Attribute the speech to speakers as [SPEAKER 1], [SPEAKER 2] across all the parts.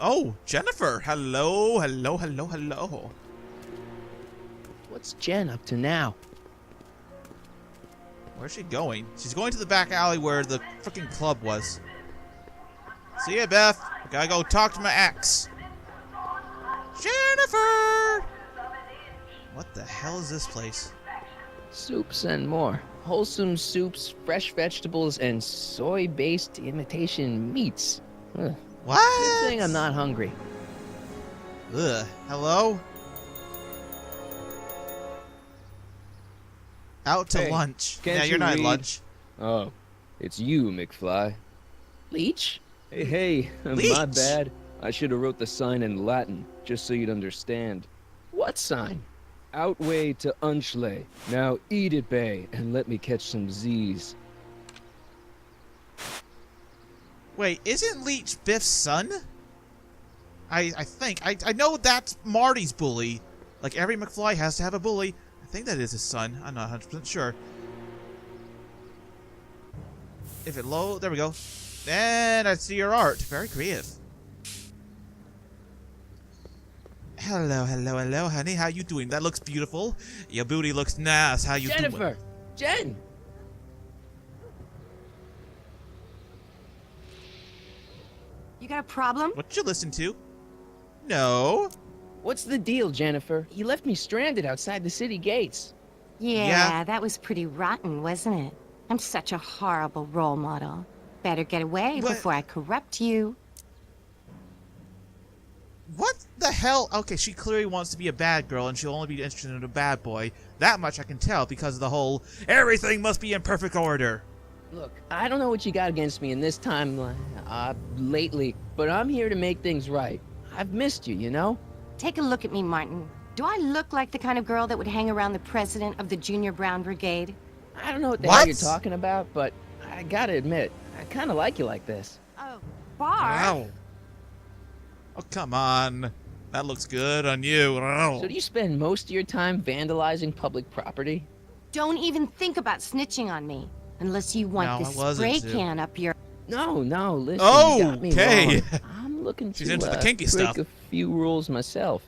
[SPEAKER 1] Oh, Jennifer. Hello, hello, hello, hello.
[SPEAKER 2] What's Jen up to now?
[SPEAKER 1] Where's she going? She's going to the back alley where the freaking club was. See ya, Beth. Gotta go talk to my ex. Jennifer! What the hell is this place?
[SPEAKER 2] Soups and more. Wholesome soups, fresh vegetables, and soy-based imitation meats. Ugh.
[SPEAKER 1] What?
[SPEAKER 2] Good thing I'm not hungry.
[SPEAKER 1] Ugh. Hello? Out to
[SPEAKER 2] Hey,
[SPEAKER 1] lunch.
[SPEAKER 2] can't
[SPEAKER 1] Yeah,
[SPEAKER 2] you
[SPEAKER 1] you're not at
[SPEAKER 2] read?
[SPEAKER 1] lunch.
[SPEAKER 2] Oh, it's you, McFly. Leech? Hey, my
[SPEAKER 1] Leech?
[SPEAKER 2] bad. I should have wrote the sign in Latin, just so you'd understand. What sign? Outway to Unchley. Now eat it, Bay, and let me catch some Z's.
[SPEAKER 1] Wait, isn't Leech Biff's son? I think. I know that's Marty's bully. Like, every McFly has to have a bully. I think that is his son. I'm not 100% sure. If it low, there we go. And I see your art. Very creative. Hello, hello, hello, honey. How you doing? That looks beautiful. Your booty looks nice. How you doing?
[SPEAKER 2] Jennifer! Jen!
[SPEAKER 3] You got a problem?
[SPEAKER 1] What you listen to? No.
[SPEAKER 2] What's the deal, Jennifer? You left me stranded outside the city gates.
[SPEAKER 3] Yeah, that was pretty rotten, wasn't it? I'm such a horrible role model. Better get away
[SPEAKER 1] What?
[SPEAKER 3] before I corrupt you.
[SPEAKER 1] What the hell? Okay, she clearly wants to be a bad girl, and she'll only be interested in a bad boy. That much I can tell because of the whole everything must be in perfect order.
[SPEAKER 2] Look, I don't know what you got against me in this timeline, lately, but I'm here to make things right. I've missed you, you know?
[SPEAKER 3] Take a look at me, Martin. Do I look like the kind of girl that would hang around the president of the Junior Brown Brigade?
[SPEAKER 2] I don't know what the
[SPEAKER 1] What?
[SPEAKER 2] hell you're talking about, but I gotta admit, I kinda like you like this.
[SPEAKER 3] Oh, Bar?
[SPEAKER 1] Wow. Oh, come on. That looks good on you.
[SPEAKER 2] So do you spend most of your time vandalizing public property?
[SPEAKER 3] Don't even think about snitching on me. Unless you want
[SPEAKER 1] No,
[SPEAKER 3] this
[SPEAKER 1] I wasn't,
[SPEAKER 3] spray
[SPEAKER 1] Sue.
[SPEAKER 3] can up your...
[SPEAKER 2] No, listen, you got me
[SPEAKER 1] Okay.
[SPEAKER 2] wrong. I'm looking
[SPEAKER 1] She's
[SPEAKER 2] to
[SPEAKER 1] into the kinky
[SPEAKER 2] break
[SPEAKER 1] stuff.
[SPEAKER 2] a few rules myself.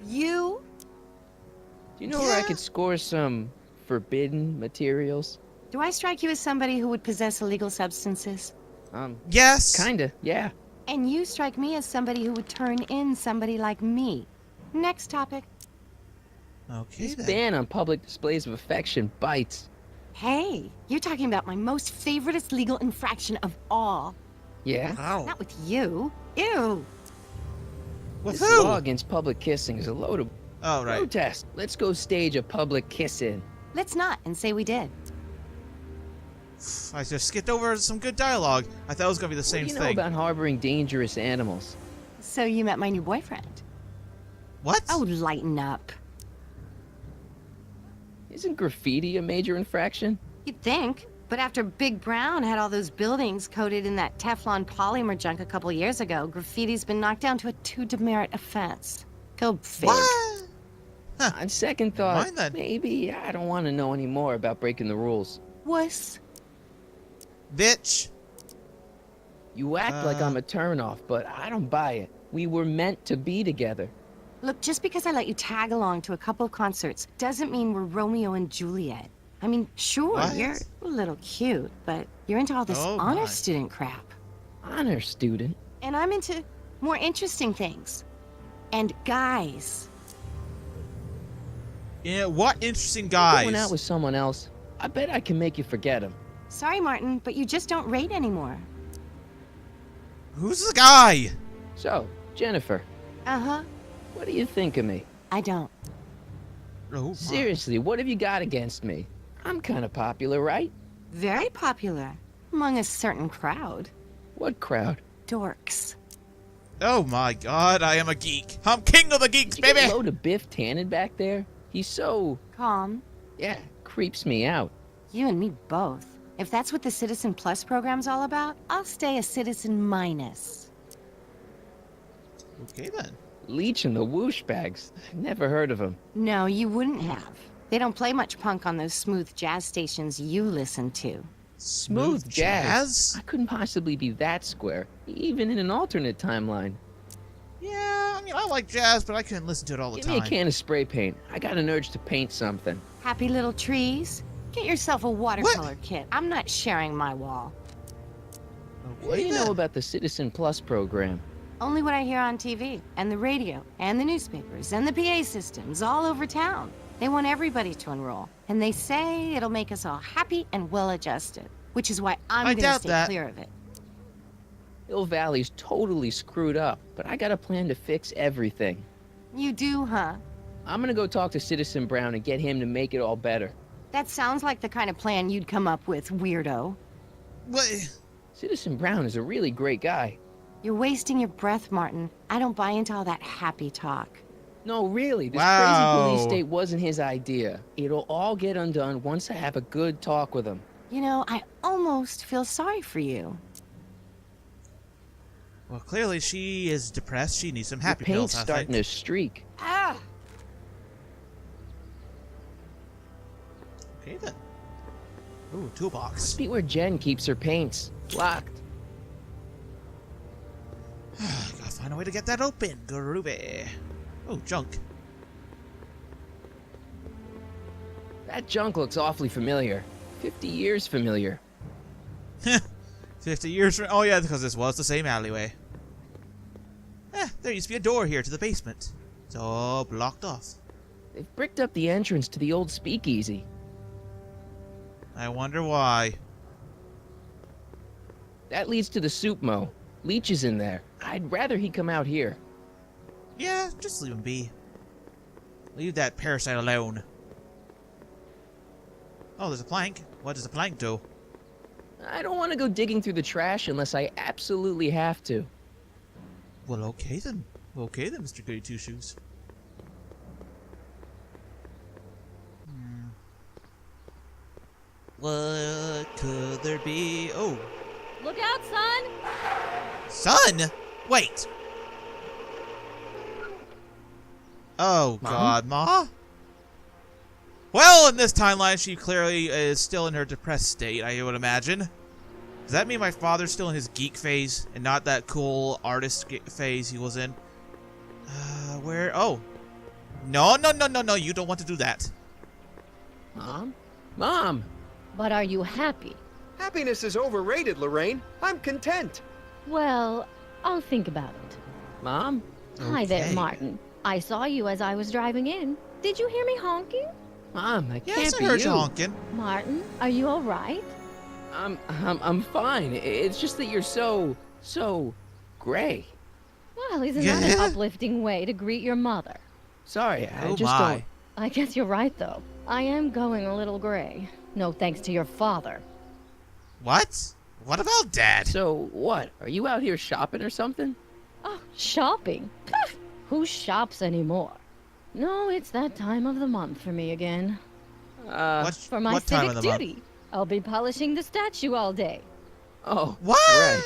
[SPEAKER 3] You?
[SPEAKER 2] Do you know where I
[SPEAKER 1] Yeah.
[SPEAKER 2] could score some forbidden materials?
[SPEAKER 3] Do I strike you as somebody who would possess illegal substances?
[SPEAKER 1] Yes.
[SPEAKER 2] Kinda, yeah.
[SPEAKER 3] And you strike me as somebody who would turn in somebody like me. Next topic.
[SPEAKER 1] Okay
[SPEAKER 2] This
[SPEAKER 1] then.
[SPEAKER 2] ban on public displays of affection bites.
[SPEAKER 3] Hey, you're talking about my most favoriteest legal infraction of all.
[SPEAKER 2] Yeah?
[SPEAKER 1] Wow.
[SPEAKER 3] Not with you. Ew.
[SPEAKER 1] With
[SPEAKER 2] This
[SPEAKER 1] who?
[SPEAKER 2] law against public kissing is a load of
[SPEAKER 1] Oh, right.
[SPEAKER 2] protest. Let's go stage a public kiss-in.
[SPEAKER 3] Let's not and say we did.
[SPEAKER 1] I just skipped over some good dialogue. I thought it was gonna be the
[SPEAKER 2] What
[SPEAKER 1] same
[SPEAKER 2] do you know
[SPEAKER 1] thing.
[SPEAKER 2] about harboring dangerous animals?
[SPEAKER 3] So you met my new boyfriend.
[SPEAKER 1] What?
[SPEAKER 3] Oh, lighten up.
[SPEAKER 2] Isn't graffiti a major infraction?
[SPEAKER 3] You'd think. But after Big Brown had all those buildings coated in that Teflon polymer junk a couple years ago, graffiti's been knocked down to a 2 demerit offense. Go fig.
[SPEAKER 1] What?
[SPEAKER 2] On second thought,
[SPEAKER 1] Mind that.
[SPEAKER 2] maybe I don't want to know any more about breaking the rules.
[SPEAKER 3] Wuss.
[SPEAKER 1] Bitch.
[SPEAKER 2] You act like I'm a turnoff, but I don't buy it. We were meant to be together.
[SPEAKER 3] Look, just because I let you tag along to a couple concerts doesn't mean we're Romeo and Juliet. I mean, sure,
[SPEAKER 1] What?
[SPEAKER 3] you're a little cute, but you're into all this
[SPEAKER 1] Oh,
[SPEAKER 3] honor
[SPEAKER 1] my.
[SPEAKER 3] student crap.
[SPEAKER 2] Honor student?
[SPEAKER 3] And I'm into more interesting things. And guys.
[SPEAKER 1] Yeah, what interesting guys.
[SPEAKER 2] Going out with someone else, I bet I can make you forget him.
[SPEAKER 3] Sorry, Martin, but you just don't rate anymore.
[SPEAKER 1] Who's the guy?
[SPEAKER 2] So, Jennifer,
[SPEAKER 3] Uh-huh.
[SPEAKER 2] what do you think of me?
[SPEAKER 3] I don't.
[SPEAKER 1] Oh, my.
[SPEAKER 2] Seriously, what have you got against me? I'm kind of popular, right?
[SPEAKER 3] Very popular. Among a certain crowd.
[SPEAKER 2] What crowd?
[SPEAKER 3] Dorks.
[SPEAKER 1] Oh my god, I am a geek. I'm king of the geeks,
[SPEAKER 2] Did you
[SPEAKER 1] baby!
[SPEAKER 2] get a load of Biff Tannen back there? He's so,
[SPEAKER 3] Calm.
[SPEAKER 2] yeah, creeps me out.
[SPEAKER 3] You and me both. If that's what the Citizen Plus program's all about, I'll stay a Citizen Minus.
[SPEAKER 1] Okay then.
[SPEAKER 2] Leech and the Whoosh Bags. Never heard of them.
[SPEAKER 3] No, you wouldn't have. They don't play much punk on those smooth jazz stations you listen to.
[SPEAKER 2] Smooth jazz? I couldn't possibly be that square, even in an alternate timeline.
[SPEAKER 1] mean, I like jazz, but I couldn't listen to it all the
[SPEAKER 2] Give
[SPEAKER 1] time.
[SPEAKER 2] me a can of spray paint. I got an urge to paint something.
[SPEAKER 3] Happy little trees. Get yourself a watercolor kit. I'm not sharing my wall.
[SPEAKER 1] Okay,
[SPEAKER 2] What do you
[SPEAKER 1] then.
[SPEAKER 2] know about the Citizen Plus program?
[SPEAKER 3] Only what I hear on TV, and the radio, and the newspapers, and the PA systems all over town. They want everybody to enroll, and they say it'll make us all happy and well-adjusted, which is why I'm
[SPEAKER 1] I
[SPEAKER 3] gonna
[SPEAKER 1] doubt
[SPEAKER 3] stay
[SPEAKER 1] that.
[SPEAKER 3] clear of it.
[SPEAKER 2] Hill Valley's totally screwed up, but I got a plan to fix everything.
[SPEAKER 3] You do, huh?
[SPEAKER 2] I'm gonna go talk to Citizen Brown and get him to make it all better.
[SPEAKER 3] That sounds like the kind of plan you'd come up with, weirdo.
[SPEAKER 1] What?
[SPEAKER 2] Citizen Brown is a really great guy.
[SPEAKER 3] You're wasting your breath, Martin. I don't buy into all that happy talk.
[SPEAKER 2] No, really, this
[SPEAKER 1] Wow.
[SPEAKER 2] crazy police state wasn't his idea. It'll all get undone once I have a good talk with him.
[SPEAKER 3] You know, I almost feel sorry for you.
[SPEAKER 1] Well, clearly she is depressed. She needs some
[SPEAKER 2] The
[SPEAKER 1] happy
[SPEAKER 2] paint's
[SPEAKER 1] pills, I
[SPEAKER 2] starting
[SPEAKER 1] think.
[SPEAKER 2] to streak.
[SPEAKER 3] Ah!
[SPEAKER 1] Okay, then. Ooh, toolbox.
[SPEAKER 2] Must be where Jen keeps her paints. Locked.
[SPEAKER 1] Gotta find a way to get that open. Groovy. Oh, junk.
[SPEAKER 2] That junk looks awfully familiar. 50 years familiar.
[SPEAKER 1] 50 years from... Oh, yeah, because this was the same alleyway. There used to be a door here to the basement. It's all blocked off.
[SPEAKER 2] They've bricked up the entrance to the old speakeasy.
[SPEAKER 1] I wonder why.
[SPEAKER 2] That leads to the soup mo. Leech is in there. I'd rather he come out here.
[SPEAKER 1] Yeah, just leave him be. Leave that parasite alone. Oh, there's a plank. What does the plank do?
[SPEAKER 2] I don't want to go digging through the trash unless I absolutely have to.
[SPEAKER 1] Well, okay then. Okay then, Mr. Goody Two Shoes. What could there be? Oh,
[SPEAKER 4] Look out, son!
[SPEAKER 1] son! Wait! Oh,
[SPEAKER 2] Mom?
[SPEAKER 1] God, Ma? Well, in this timeline, she clearly is still in her depressed state, I would imagine. Does that mean my father's still in his geek phase and not that cool artist phase he was in? Where? Oh. No, no, no, no, no, you don't want to do that.
[SPEAKER 2] Mom? Mom!
[SPEAKER 4] But are you happy?
[SPEAKER 5] Happiness is overrated, Lorraine. I'm content.
[SPEAKER 4] Well, I'll think about it.
[SPEAKER 2] Mom?
[SPEAKER 4] Hi there,
[SPEAKER 1] Okay.
[SPEAKER 4] Martin. I saw you as I was driving in. Did you hear me honking?
[SPEAKER 2] Mom, that
[SPEAKER 1] Yes,
[SPEAKER 2] can't
[SPEAKER 1] I
[SPEAKER 2] be
[SPEAKER 1] heard
[SPEAKER 2] you.
[SPEAKER 1] you honking.
[SPEAKER 4] Martin, are you all right?
[SPEAKER 2] I'm fine. It's just that you're so gray.
[SPEAKER 4] Well, isn't that an
[SPEAKER 1] Yeah.
[SPEAKER 4] uplifting way to greet your mother?
[SPEAKER 2] Sorry, I
[SPEAKER 1] Oh
[SPEAKER 2] just
[SPEAKER 1] my.
[SPEAKER 2] don't.
[SPEAKER 4] I guess you're right, though. I am going a little gray. No thanks to your father.
[SPEAKER 1] What? What about Dad?
[SPEAKER 2] So what? Are you out here shopping or something?
[SPEAKER 4] Oh, shopping? Pah! Who shops anymore? No, it's that time of the month for me again.
[SPEAKER 1] What,
[SPEAKER 4] For my
[SPEAKER 1] what time
[SPEAKER 4] civic
[SPEAKER 1] of the month?
[SPEAKER 4] duty. I'll be polishing the statue all day.
[SPEAKER 2] Oh,
[SPEAKER 1] What?
[SPEAKER 2] right.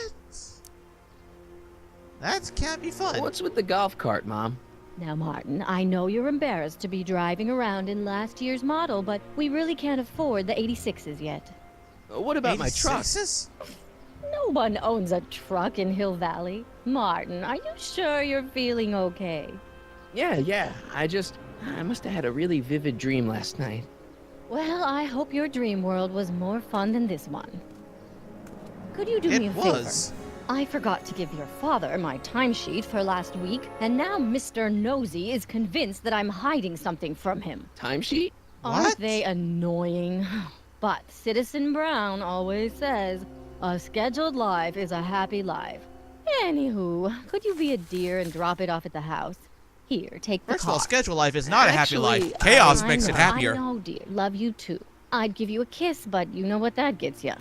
[SPEAKER 1] That can't be fun.
[SPEAKER 2] What's with the golf cart, Mom?
[SPEAKER 4] Now, Martin, I know you're embarrassed to be driving around in last year's model, but we really can't afford the 86s yet.
[SPEAKER 2] What about my truck?
[SPEAKER 1] 86s?
[SPEAKER 4] No one owns a truck in Hill Valley. Martin, are you sure you're feeling okay?
[SPEAKER 2] Yeah. I must have had a really vivid dream last night.
[SPEAKER 4] Well, I hope your dream world was more fun than this one. Could you do me a
[SPEAKER 1] It
[SPEAKER 4] favor?
[SPEAKER 1] was.
[SPEAKER 4] I forgot to give your father my timesheet for last week, and now Mr. Nosy is convinced that I'm hiding something from him.
[SPEAKER 2] Timesheet?
[SPEAKER 4] Aren't
[SPEAKER 1] What?
[SPEAKER 4] they annoying? But Citizen Brown always says, a scheduled life is a happy life. Anywho, could you be a dear and drop it off at the house? Here, take the
[SPEAKER 1] First of all,
[SPEAKER 4] car.
[SPEAKER 1] schedule life is not a happy
[SPEAKER 2] Actually,
[SPEAKER 1] life. Chaos
[SPEAKER 4] I
[SPEAKER 1] makes it
[SPEAKER 4] know,
[SPEAKER 1] happier.
[SPEAKER 4] I know, dear. Love you too. I'd give you a kiss, but you know what that gets you.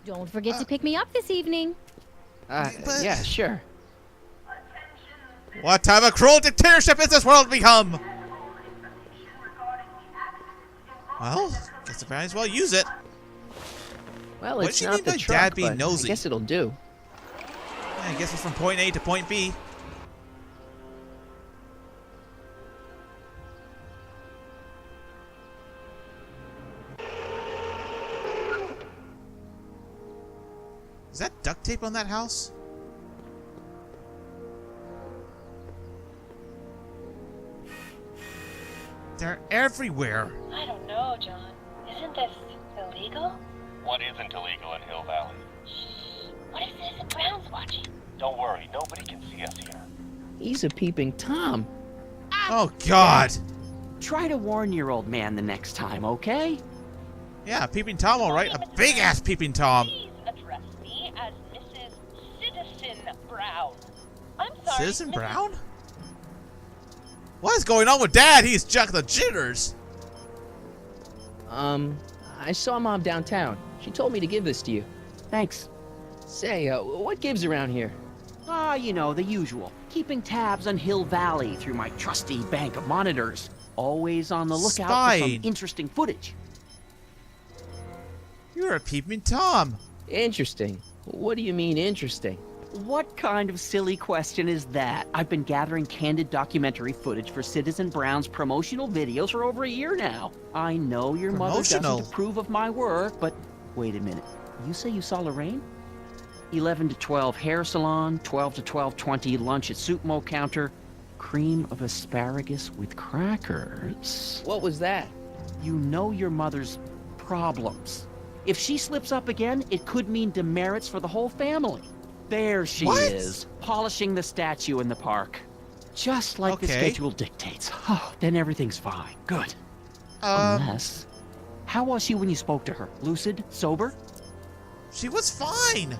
[SPEAKER 4] Don't forget to pick me up this evening.
[SPEAKER 1] But-
[SPEAKER 2] Yeah, sure.
[SPEAKER 1] What type of cruel dictatorship has this world become? Well, guess I might as well use it.
[SPEAKER 2] Well,
[SPEAKER 1] What
[SPEAKER 2] it's
[SPEAKER 1] does she
[SPEAKER 2] not
[SPEAKER 1] mean
[SPEAKER 2] the
[SPEAKER 1] by
[SPEAKER 2] truck,
[SPEAKER 1] Dad being
[SPEAKER 2] but
[SPEAKER 1] nosy?
[SPEAKER 2] I guess it'll do.
[SPEAKER 1] Yeah, I guess it's from point A to point B. Is that duct tape on that house? They're everywhere.
[SPEAKER 6] I don't know, John. Isn't this illegal?
[SPEAKER 7] What isn't illegal in Hill Valley?
[SPEAKER 6] Shh. What if Citizen Brown's watching?
[SPEAKER 7] Don't worry, nobody can see us here.
[SPEAKER 2] He's a peeping Tom.
[SPEAKER 1] Oh, God.
[SPEAKER 8] Try to warn your old man the next time, okay?
[SPEAKER 1] Yeah, Peeping Tom, all right. A big-ass Peeping Tom.
[SPEAKER 6] Please address me as Mrs. Citizen Brown. I'm sorry.
[SPEAKER 1] Citizen
[SPEAKER 6] Mrs.
[SPEAKER 1] Brown? What is going on with Dad? He's Jack the Jitters.
[SPEAKER 2] I saw Mom downtown. She told me to give this to you.
[SPEAKER 8] Thanks.
[SPEAKER 2] Say, what gives around here?
[SPEAKER 8] You know, the usual. Keeping tabs on Hill Valley through my trusty bank of monitors. Always on the lookout for some
[SPEAKER 1] Spying.
[SPEAKER 8] interesting footage.
[SPEAKER 1] You're a Peeping Tom.
[SPEAKER 2] Interesting. What do you mean interesting?
[SPEAKER 8] What kind of silly question is that? I've been gathering candid documentary footage for Citizen Brown's promotional videos for over a year now. I know your mother
[SPEAKER 1] Promotional?
[SPEAKER 8] doesn't approve of my work, but wait a minute. You say you saw Lorraine? 11 to 12 hair salon, 12 to 12:20 lunch at soup mo counter, cream of asparagus with crackers.
[SPEAKER 2] What was that?
[SPEAKER 8] You know your mother's problems. If she slips up again, it could mean demerits for the whole family. There she
[SPEAKER 1] What?
[SPEAKER 8] is, polishing the statue in the park. Just like the
[SPEAKER 1] Okay.
[SPEAKER 8] schedule dictates. Oh, then everything's fine. Good.
[SPEAKER 1] Um,
[SPEAKER 8] Unless... How was she when you spoke to her? Lucid? Sober?
[SPEAKER 1] she was fine.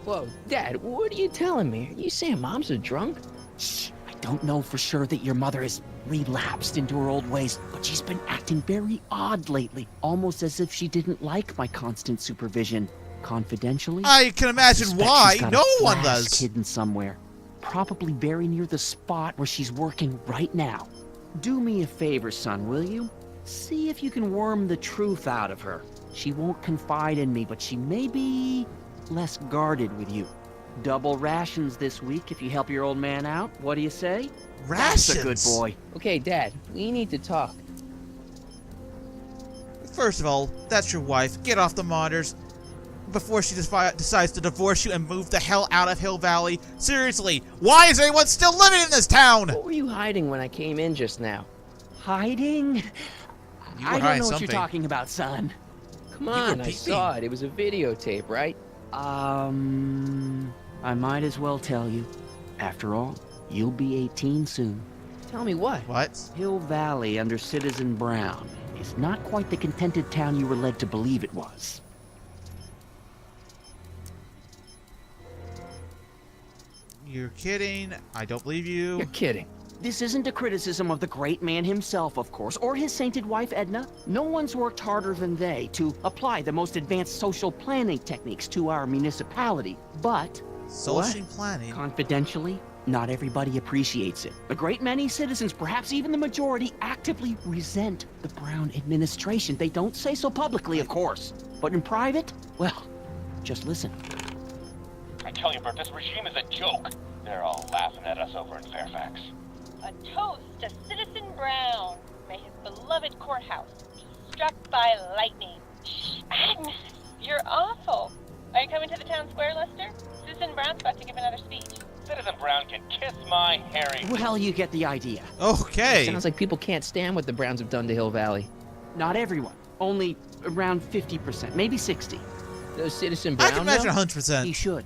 [SPEAKER 2] Whoa, Dad, what are you telling me? Are you saying Mom's a drunk?
[SPEAKER 8] Shh. I don't know for sure that your mother has relapsed into her old ways, but she's been acting very odd lately. Almost as if she didn't like my constant supervision. Confidentially?
[SPEAKER 1] I can imagine
[SPEAKER 8] suspect
[SPEAKER 1] why.
[SPEAKER 8] she's got
[SPEAKER 1] No
[SPEAKER 8] a
[SPEAKER 1] one
[SPEAKER 8] flask
[SPEAKER 1] does.
[SPEAKER 8] hidden somewhere. Probably very near the spot where she's working right now. Do me a favor, son, will you? See if you can worm the truth out of her. She won't confide in me, but she may be less guarded with you. Double rations this week if you help your old man out. What do you say?
[SPEAKER 1] Rations.
[SPEAKER 8] That's a good boy.
[SPEAKER 2] Okay, Dad, we need to talk.
[SPEAKER 1] First of all, that's your wife. Get off the monitors before she decides to divorce you and move the hell out of Hill Valley. Seriously, why is anyone still living in this town?
[SPEAKER 2] What were you hiding when I came in just now?
[SPEAKER 8] Hiding?
[SPEAKER 1] You were
[SPEAKER 8] I don't
[SPEAKER 1] hiding
[SPEAKER 8] know what
[SPEAKER 1] something.
[SPEAKER 8] you're talking about, son.
[SPEAKER 2] Come
[SPEAKER 1] were
[SPEAKER 2] on, I
[SPEAKER 1] peeping.
[SPEAKER 2] saw it. It was a videotape, right?
[SPEAKER 8] I might as well tell you. After all, you'll be 18 soon.
[SPEAKER 2] Tell me what?
[SPEAKER 1] What?
[SPEAKER 8] Hill Valley under Citizen Brown is not quite the contented town you were led to believe it was.
[SPEAKER 1] You're kidding. I don't believe you.
[SPEAKER 2] You're kidding.
[SPEAKER 8] This isn't a criticism of the great man himself, of course, or his sainted wife, Edna. No one's worked harder than they to apply the most advanced social planning techniques to our municipality. But,
[SPEAKER 1] Social planning.
[SPEAKER 8] confidentially, not everybody appreciates it. A great many citizens, perhaps even the majority, actively resent the Brown administration. They don't say so publicly, of course. But in private, well, just listen.
[SPEAKER 7] I tell you, Bert, this regime is a joke. They're all laughing at us over in Fairfax.
[SPEAKER 6] A toast to Citizen Brown. May his beloved courthouse be struck by lightning. Shh, Agnes, you're awful. Are you coming to the town square, Lester? Citizen Brown's about to give another speech.
[SPEAKER 7] Citizen Brown can kiss my hairy...
[SPEAKER 8] Well, you get the idea.
[SPEAKER 1] Okay.
[SPEAKER 2] Sounds like people can't stand what the Browns have done to Hill Valley.
[SPEAKER 8] Not everyone. Only around 50%, maybe 60.
[SPEAKER 2] Does Citizen
[SPEAKER 1] I
[SPEAKER 2] Brown
[SPEAKER 1] can imagine
[SPEAKER 2] know?
[SPEAKER 1] 100%.
[SPEAKER 8] He should.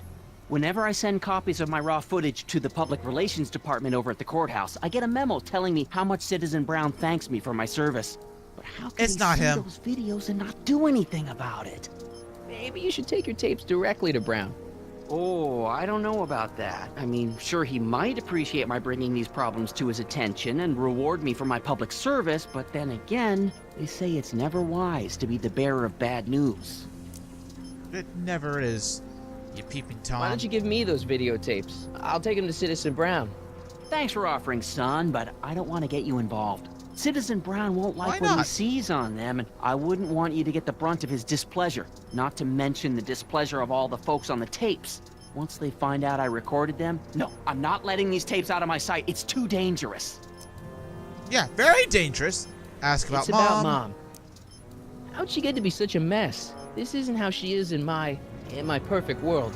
[SPEAKER 8] Whenever I send copies of my raw footage to the Public Relations Department over at the courthouse, I get a memo telling me how much Citizen Brown thanks me for my service. But how can
[SPEAKER 1] It's
[SPEAKER 8] he
[SPEAKER 1] not
[SPEAKER 8] see
[SPEAKER 1] him.
[SPEAKER 8] those videos and not do anything about it?
[SPEAKER 2] Maybe you should take your tapes directly to Brown.
[SPEAKER 8] Oh, I don't know about that. I mean, sure, he might appreciate my bringing these problems to his attention and reward me for my public service, but then again, they say it's never wise to be the bearer of bad news.
[SPEAKER 1] It never is. You Peeping Tom.
[SPEAKER 2] Why don't you give me those videotapes? I'll take them to Citizen Brown.
[SPEAKER 8] Thanks for offering, son, but I don't want to get you involved. Citizen Brown won't like
[SPEAKER 1] Why
[SPEAKER 8] what he
[SPEAKER 1] not?
[SPEAKER 8] sees on them, and I wouldn't want you to get the brunt of his displeasure, not to mention the displeasure of all the folks on the tapes. Once they find out I recorded them, no, I'm not letting these tapes out of my sight. It's too dangerous.
[SPEAKER 1] Yeah, very dangerous. Ask about
[SPEAKER 2] It's
[SPEAKER 1] Mom.
[SPEAKER 2] about Mom. How'd she get to be such a mess? This isn't how she is in my perfect world.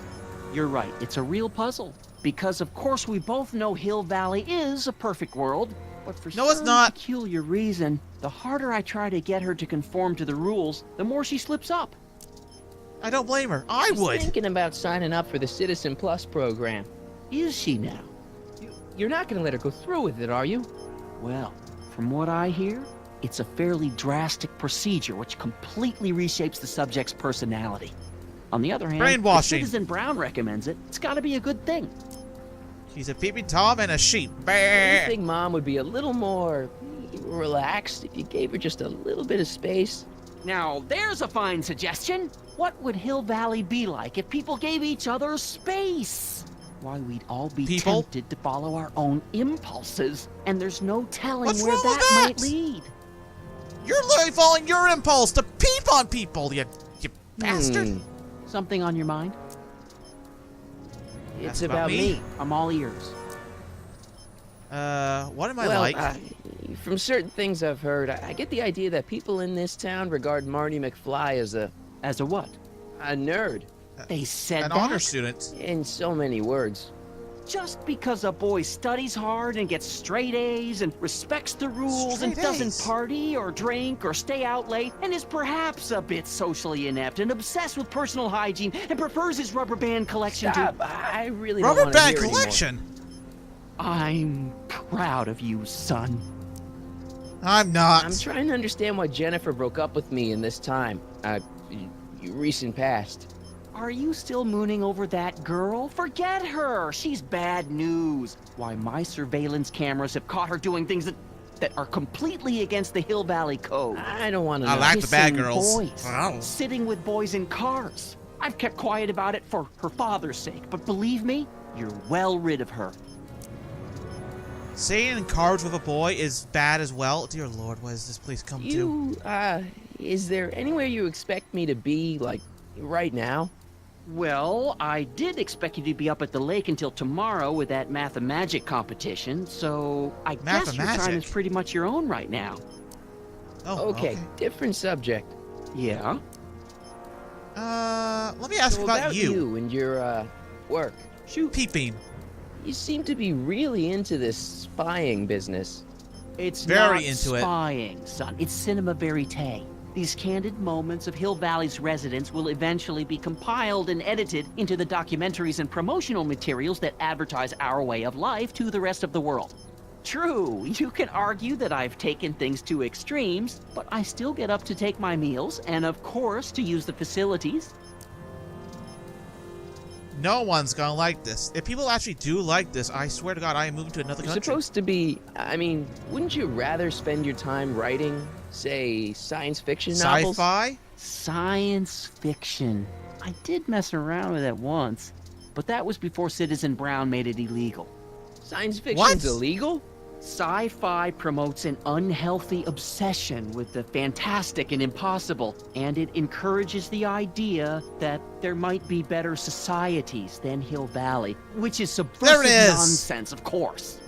[SPEAKER 8] You're right, it's a real puzzle. Because of course we both know Hill Valley is a perfect world, But for
[SPEAKER 1] No, it's
[SPEAKER 8] some
[SPEAKER 1] not.
[SPEAKER 8] peculiar reason, the harder I try to get her to conform to the rules, the more she slips up.
[SPEAKER 1] I don't blame her. I
[SPEAKER 2] She's
[SPEAKER 1] would.
[SPEAKER 2] thinking about signing up for the Citizen Plus program.
[SPEAKER 8] Is she now?
[SPEAKER 2] You're not gonna let her go through with it, are you?
[SPEAKER 8] Well, from what I hear, it's a fairly drastic procedure which completely reshapes the subject's personality. On the other hand,
[SPEAKER 1] Brainwashing.
[SPEAKER 8] if Citizen Brown recommends it, it's gotta be a good thing.
[SPEAKER 1] She's a Peeping Tom and a sheep.
[SPEAKER 2] I think Mom would be a little more relaxed if you gave her just a little bit of space.
[SPEAKER 8] Now, there's a fine suggestion. What would Hill Valley be like if people gave each other space? Why, we'd all be
[SPEAKER 1] People?
[SPEAKER 8] tempted to follow our own impulses, and there's no telling
[SPEAKER 1] What's
[SPEAKER 8] where
[SPEAKER 1] wrong with
[SPEAKER 8] that might
[SPEAKER 1] that?
[SPEAKER 8] lead.
[SPEAKER 1] You're literally following your impulse to peep on people, you bastard.
[SPEAKER 8] Something on your mind?
[SPEAKER 2] It's
[SPEAKER 1] That's about me.
[SPEAKER 8] I'm all ears.
[SPEAKER 1] What am I
[SPEAKER 2] Well,
[SPEAKER 1] like?
[SPEAKER 2] from certain things I've heard, I get the idea that people in this town regard Marty McFly as a
[SPEAKER 8] what?
[SPEAKER 2] nerd,
[SPEAKER 8] They said
[SPEAKER 1] An
[SPEAKER 8] that?
[SPEAKER 1] honor student.
[SPEAKER 2] in so many words.
[SPEAKER 8] Just because a boy studies hard and gets straight A's and respects the rules and
[SPEAKER 1] Straight
[SPEAKER 8] doesn't
[SPEAKER 1] A's?
[SPEAKER 8] party or drink or stay out late and is perhaps a bit socially inept and obsessed with personal hygiene and prefers his rubber band collection
[SPEAKER 2] Stop!
[SPEAKER 8] to...
[SPEAKER 2] I really don't
[SPEAKER 1] Rubber
[SPEAKER 2] want to
[SPEAKER 1] band
[SPEAKER 2] hear anymore.
[SPEAKER 1] collection.
[SPEAKER 8] I'm proud of you, son.
[SPEAKER 1] I'm not.
[SPEAKER 2] I'm trying to understand why Jennifer broke up with me in this time, recent past.
[SPEAKER 8] Are you still mooning over that girl? Forget her. She's bad news. Why, my surveillance cameras have caught her doing things that are completely against the Hill Valley Code.
[SPEAKER 2] I don't want to
[SPEAKER 1] I
[SPEAKER 2] know.
[SPEAKER 1] like the bad
[SPEAKER 8] Kissing
[SPEAKER 1] girls.
[SPEAKER 8] boys,
[SPEAKER 1] Wow.
[SPEAKER 8] sitting with boys in cars. I've kept quiet about it for her father's sake, but believe me, you're well rid of her.
[SPEAKER 1] Staying in cars with a boy is bad as well. Dear Lord, what has this place come to?
[SPEAKER 2] Is there anywhere you expect me to be, like, right now?
[SPEAKER 8] Well, I did expect you to be up at the lake until tomorrow with that Mathemagic competition, so I guess your time is pretty much your own right now.
[SPEAKER 1] Oh,
[SPEAKER 2] Okay, different subject.
[SPEAKER 8] Yeah?
[SPEAKER 1] Let me ask
[SPEAKER 2] So
[SPEAKER 1] about you.
[SPEAKER 2] and your, work.
[SPEAKER 8] Shoot.
[SPEAKER 1] Peeping.
[SPEAKER 2] You seem to be really into this spying business.
[SPEAKER 8] It's
[SPEAKER 1] Very
[SPEAKER 8] not
[SPEAKER 1] into it.
[SPEAKER 8] spying, son. It's cinema verite. These candid moments of Hill Valley's residents will eventually be compiled and edited into the documentaries and promotional materials that advertise our way of life to the rest of the world. True, you can argue that I've taken things to extremes, but I still get up to take my meals and, of course, to use the facilities.
[SPEAKER 1] No one's gonna like this. If people actually do like this, I swear to God, I am moving to another
[SPEAKER 2] You're
[SPEAKER 1] country.
[SPEAKER 2] supposed to be, I mean, wouldn't you rather spend your time writing, say, science fiction novels?
[SPEAKER 1] Sci-fi?
[SPEAKER 8] Science fiction. I did mess around with it once, but that was before Citizen Brown made it illegal.
[SPEAKER 2] Science fiction's
[SPEAKER 1] What?
[SPEAKER 2] illegal?
[SPEAKER 8] Sci-fi promotes an unhealthy obsession with the fantastic and impossible, and it encourages the idea that there might be better societies than Hill Valley, which is subversive
[SPEAKER 1] is.
[SPEAKER 8] nonsense, of course.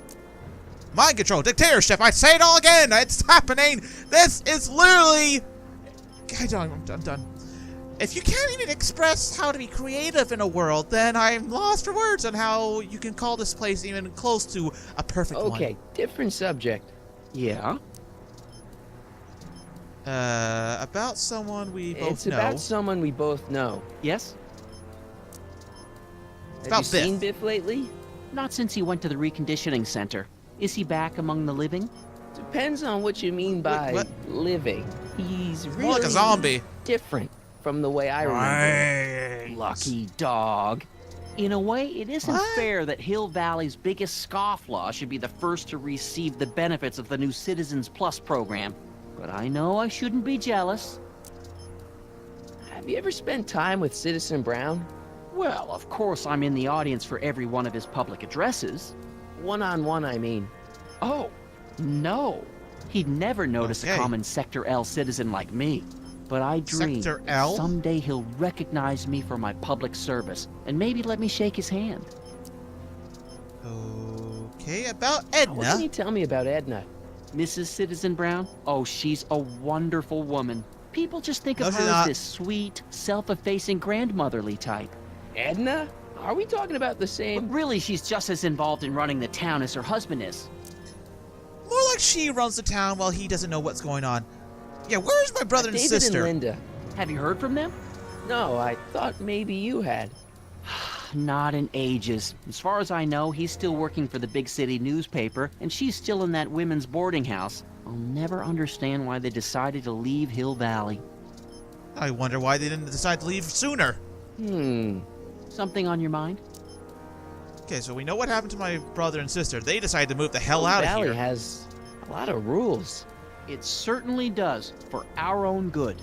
[SPEAKER 1] Mind control, dictatorship. I say it all again. It's happening. This is literally. I'm done. If you can't even express how to be creative in a world, then I'm lost for words on how you can call this place even close to a perfect one.
[SPEAKER 2] Okay, different subject.
[SPEAKER 8] Yeah?
[SPEAKER 1] About someone we both
[SPEAKER 2] It's
[SPEAKER 1] know.
[SPEAKER 2] about someone we both know.
[SPEAKER 8] Yes?
[SPEAKER 2] Have
[SPEAKER 1] about
[SPEAKER 2] you seen
[SPEAKER 1] Biff.
[SPEAKER 2] Biff lately?
[SPEAKER 8] Not since he went to the reconditioning center. Is he back among the living?
[SPEAKER 2] Depends on what you mean by
[SPEAKER 1] what?
[SPEAKER 2] living. He's really
[SPEAKER 1] More like a zombie.
[SPEAKER 2] different from the way I remember.
[SPEAKER 1] Right.
[SPEAKER 8] Lucky dog. In a way, it isn't
[SPEAKER 1] What?
[SPEAKER 8] fair that Hill Valley's biggest scofflaw should be the first to receive the benefits of the new Citizens Plus program. But I know I shouldn't be jealous.
[SPEAKER 2] Have you ever spent time with Citizen Brown?
[SPEAKER 8] Well, of course I'm in the audience for every one of his public addresses.
[SPEAKER 2] One-on-one, I mean.
[SPEAKER 8] Oh, no. He'd never notice
[SPEAKER 1] Okay.
[SPEAKER 8] a common Sector L citizen like me. But I dream
[SPEAKER 1] Sector L?
[SPEAKER 8] someday he'll recognize me for my public service and maybe let me shake his hand.
[SPEAKER 1] Okay, about
[SPEAKER 2] What can
[SPEAKER 1] Edna.
[SPEAKER 2] you tell me about Edna?
[SPEAKER 8] Mrs. Citizen Brown? Oh, she's a wonderful woman. People just think
[SPEAKER 1] No,
[SPEAKER 8] of
[SPEAKER 1] she's
[SPEAKER 8] her as
[SPEAKER 1] not.
[SPEAKER 8] this sweet, self-effacing grandmotherly type.
[SPEAKER 2] Edna? Are we talking about the
[SPEAKER 8] But
[SPEAKER 2] same?
[SPEAKER 8] really, she's just as involved in running the town as her husband is.
[SPEAKER 1] More like like she runs the town while he doesn't know what's going on. Yeah, where's my brother and
[SPEAKER 2] David
[SPEAKER 1] sister?
[SPEAKER 2] and Linda.
[SPEAKER 8] Have you heard from them?
[SPEAKER 2] No, I thought maybe you had.
[SPEAKER 8] Not in ages. As far as I know, he's still working for the big city newspaper, and she's still in that women's boarding house. I'll never understand why they decided to leave Hill Valley.
[SPEAKER 1] I wonder why they didn't decide to leave sooner.
[SPEAKER 8] Something on your mind?
[SPEAKER 1] Okay, so we know what happened to my brother and sister. They decided to move the hell out of
[SPEAKER 2] Valley
[SPEAKER 1] here.
[SPEAKER 2] has a lot of rules.
[SPEAKER 8] It certainly does, for our own good.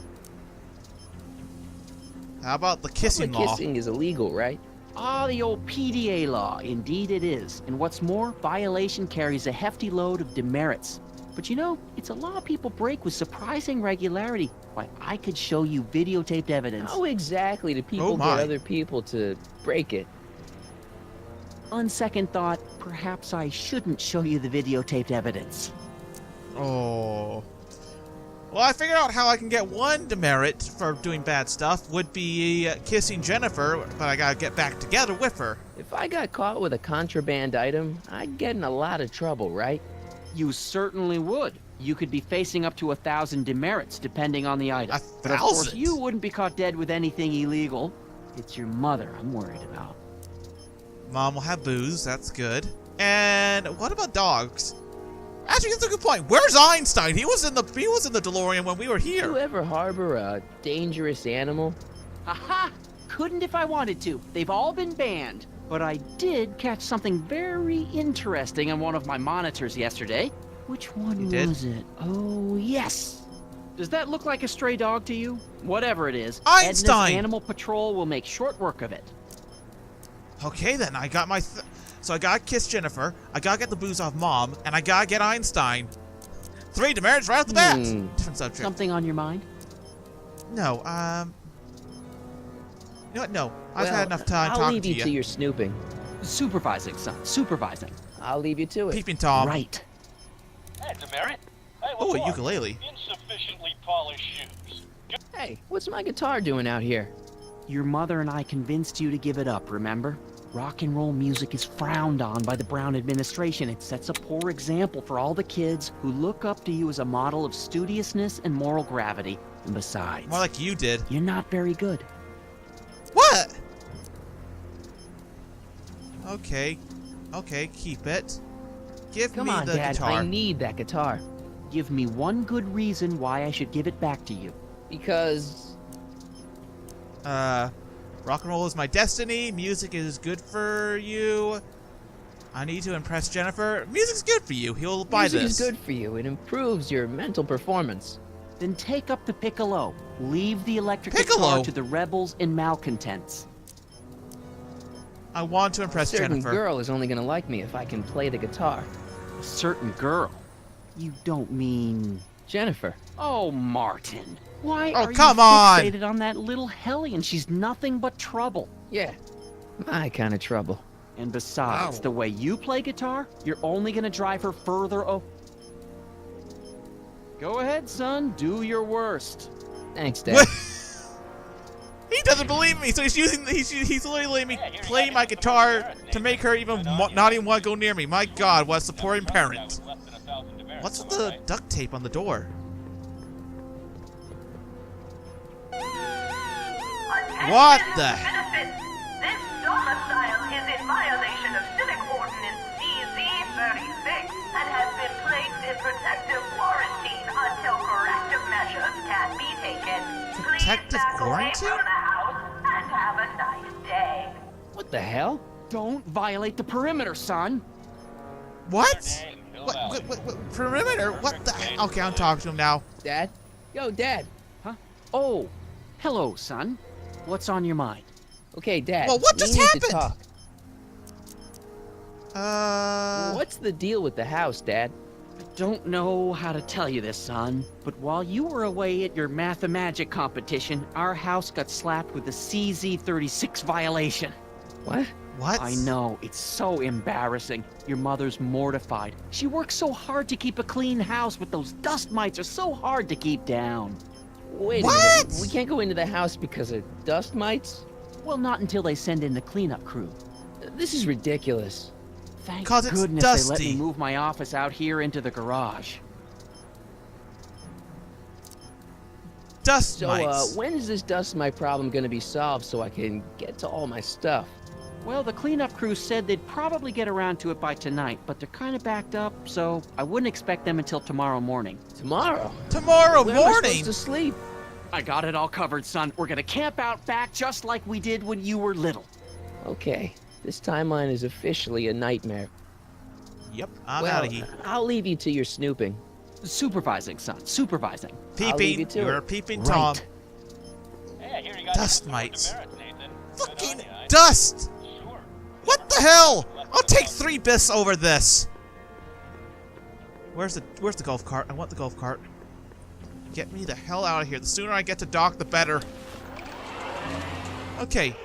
[SPEAKER 1] How about the kissing
[SPEAKER 2] Public
[SPEAKER 1] law?
[SPEAKER 2] kissing is illegal, right?
[SPEAKER 8] Ah, the old PDA law. Indeed it is. And what's more, violation carries a hefty load of demerits. But you know, it's a law people break with surprising regularity. Why, I could show you videotaped evidence.
[SPEAKER 2] How exactly do people
[SPEAKER 1] my.
[SPEAKER 2] get other people to break it?
[SPEAKER 8] On second thought, perhaps I shouldn't show you the videotaped evidence.
[SPEAKER 1] Oh. Well, I figured out how I can get one demerit for doing bad stuff would be kissing Jennifer, but I gotta get back together with her.
[SPEAKER 2] If I got caught with a contraband item, I'd get in a lot of trouble, right?
[SPEAKER 8] You certainly would. You could be facing up to 1,000 demerits, depending on the item.
[SPEAKER 1] 1,000?
[SPEAKER 8] But of course, you wouldn't be caught dead with anything illegal. It's your mother I'm worried about.
[SPEAKER 1] Mom will have booze, that's good. And what about dogs? Actually, that's a good point. Where's Einstein? He was in the DeLorean when we were
[SPEAKER 2] Do you
[SPEAKER 1] here.
[SPEAKER 2] ever harbor a dangerous animal?
[SPEAKER 8] Haha! Couldn't if I wanted to. They've all been banned. But I did catch something very interesting on one of my monitors yesterday. Which one
[SPEAKER 1] You did?
[SPEAKER 8] was it? Oh, yes! Does that look like a stray dog to you? Whatever it is,
[SPEAKER 1] Einstein!
[SPEAKER 8] Edna's Animal Patrol will make short work of it.
[SPEAKER 1] Okay, then I got my. So I gotta kiss Jennifer. I gotta get the booze off Mom, and I gotta get Einstein. 3 demerits right off the bat. Different subject.
[SPEAKER 8] Something on your mind?
[SPEAKER 1] No. You know what? No, I've
[SPEAKER 2] Well,
[SPEAKER 1] had enough time
[SPEAKER 2] I'll
[SPEAKER 1] talking
[SPEAKER 2] leave
[SPEAKER 1] to
[SPEAKER 2] you to
[SPEAKER 1] you.
[SPEAKER 2] your snooping.
[SPEAKER 8] Supervising, son. Supervising.
[SPEAKER 2] I'll leave you to it.
[SPEAKER 1] Peeping Tom.
[SPEAKER 8] Right.
[SPEAKER 7] Hey, demerit. Hey,
[SPEAKER 1] Oh,
[SPEAKER 7] what's
[SPEAKER 1] a
[SPEAKER 7] wrong?
[SPEAKER 1] ukulele.
[SPEAKER 7] Insufficiently polished shoes.
[SPEAKER 2] Hey, what's my guitar doing out here?
[SPEAKER 8] Your mother and I convinced you to give it up, remember? Rock and roll music is frowned on by the Brown administration. It sets a poor example for all the kids who look up to you as a model of studiousness and moral gravity. And besides,
[SPEAKER 1] More like you did.
[SPEAKER 8] you're not very good.
[SPEAKER 1] What? Okay. Okay, keep it. Give
[SPEAKER 2] Come
[SPEAKER 1] me
[SPEAKER 2] on,
[SPEAKER 1] the
[SPEAKER 2] Dad,
[SPEAKER 1] guitar.
[SPEAKER 2] I need that guitar.
[SPEAKER 8] Give me one good reason why I should give it back to you.
[SPEAKER 2] Because...
[SPEAKER 1] Rock and roll is my destiny. Music is good for you. I need to impress Jennifer. Music's good for you. He'll buy
[SPEAKER 2] music
[SPEAKER 1] this.
[SPEAKER 2] is good for you. It improves your mental performance.
[SPEAKER 8] Then take up the piccolo. Leave the electric
[SPEAKER 1] Piccolo?
[SPEAKER 8] guitar to the rebels and malcontents.
[SPEAKER 1] I want to impress
[SPEAKER 2] A certain
[SPEAKER 1] Jennifer.
[SPEAKER 2] girl is only gonna like me if I can play the guitar.
[SPEAKER 8] A certain girl. You don't mean...
[SPEAKER 2] Jennifer.
[SPEAKER 8] Oh, Martin. Why
[SPEAKER 1] Oh,
[SPEAKER 8] are
[SPEAKER 1] come
[SPEAKER 8] you
[SPEAKER 1] on!
[SPEAKER 8] fixated on that little hellion? She's nothing but trouble.
[SPEAKER 2] Yeah, my kind of trouble.
[SPEAKER 8] And besides,
[SPEAKER 1] Wow.
[SPEAKER 8] the way you play guitar, you're only gonna drive her further Go ahead, son. Do your worst.
[SPEAKER 2] Thanks, Dad.
[SPEAKER 1] What? He doesn't believe me, so he's literally letting me play my guitar to make her even not even want to go near me. My God, what a supporting parent. What's with the duct tape on the door? What the?
[SPEAKER 9] This domicile is in violation of Civic Ordinance CZ36 and has been placed in protective quarantine until corrective measures can be taken. Please
[SPEAKER 1] Protective
[SPEAKER 9] back away
[SPEAKER 1] quarantine?
[SPEAKER 9] from the house and have a nice day.
[SPEAKER 2] What the hell?
[SPEAKER 8] Don't violate the perimeter, son.
[SPEAKER 1] What? What perimeter? What the? Okay, I'm talking to him now.
[SPEAKER 2] Dad? Yo, Dad.
[SPEAKER 8] Huh? Oh, hello, son. What's on your mind?
[SPEAKER 2] Okay, Dad.
[SPEAKER 1] Well, what
[SPEAKER 2] we
[SPEAKER 1] just
[SPEAKER 2] need to
[SPEAKER 1] happened?
[SPEAKER 2] talk. What's the deal with the house, Dad?
[SPEAKER 8] I don't know how to tell you this, son, but while you were away at your Mathemagic competition, our house got slapped with a CZ36 violation.
[SPEAKER 2] What?
[SPEAKER 1] What?
[SPEAKER 8] I know, it's so embarrassing. Your mother's mortified. She works so hard to keep a clean house, but those dust mites are so hard to keep down.
[SPEAKER 2] Wait a
[SPEAKER 1] What?
[SPEAKER 2] minute. We can't go into the house because of dust mites?
[SPEAKER 8] Well, not until they send in the cleanup crew.
[SPEAKER 2] This is ridiculous.
[SPEAKER 8] Thank
[SPEAKER 1] 'Cause it's
[SPEAKER 8] goodness they let
[SPEAKER 1] dusty.
[SPEAKER 8] me move my office out here into the garage.
[SPEAKER 1] Dust
[SPEAKER 2] So,
[SPEAKER 1] mites.
[SPEAKER 2] when's this dust mite problem gonna be solved so I can get to all my stuff?
[SPEAKER 8] Well, the cleanup crew said they'd probably get around to it by tonight, but they're kind of backed up, so I wouldn't expect them until tomorrow morning.
[SPEAKER 2] Tomorrow?
[SPEAKER 1] Tomorrow
[SPEAKER 2] Where am I
[SPEAKER 1] morning.
[SPEAKER 2] supposed to sleep?
[SPEAKER 8] I got it all covered, son. We're gonna camp out back just like we did when you were little.
[SPEAKER 2] Okay, this timeline is officially a nightmare.
[SPEAKER 1] Yep, I'm
[SPEAKER 2] well,
[SPEAKER 1] out of here.
[SPEAKER 2] I'll leave you to your snooping.
[SPEAKER 8] Supervising, son. Supervising.
[SPEAKER 2] I'll leave you
[SPEAKER 1] Peeping,
[SPEAKER 2] to
[SPEAKER 1] you're
[SPEAKER 2] it.
[SPEAKER 1] Peeping
[SPEAKER 8] Right.
[SPEAKER 1] Tom.
[SPEAKER 7] Hey, here you got
[SPEAKER 1] Dust
[SPEAKER 7] the
[SPEAKER 1] mites.
[SPEAKER 7] merits, Nathan. Good
[SPEAKER 1] Fucking
[SPEAKER 7] on ya.
[SPEAKER 1] dust!
[SPEAKER 7] Sure.
[SPEAKER 1] What the hell? I'll take 3 biffs over this. Where's the golf cart? I want the golf cart. Get me the hell out of here. The sooner I get to Doc, the better. Okay.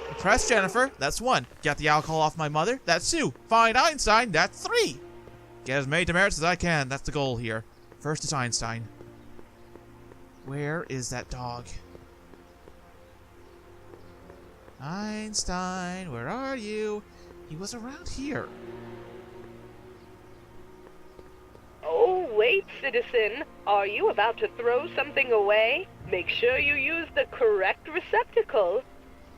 [SPEAKER 1] Impress Jennifer. That's 1. Get the alcohol off my mother. That's 2. Find Einstein. That's 3. Get as many demerits as I can. That's the goal here. First is Einstein. Where is that dog? Einstein, where are you? He was around here.
[SPEAKER 9] Oh, wait, citizen. Are you about to throw something away? Make sure you use the correct receptacle.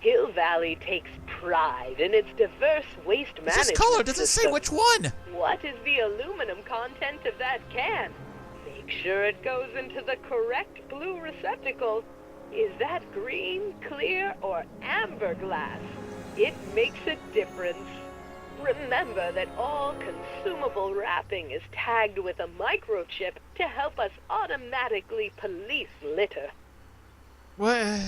[SPEAKER 9] Hill Valley takes pride in its diverse waste
[SPEAKER 1] It's
[SPEAKER 9] management
[SPEAKER 1] just color. It doesn't say
[SPEAKER 9] system.
[SPEAKER 1] which one.
[SPEAKER 9] What is the aluminum content of that can? Make sure it goes into the correct blue receptacle. Is that green, clear, or amber glass? It makes a difference. Remember that all consumable wrapping is tagged with a microchip to help us automatically police litter.
[SPEAKER 1] What?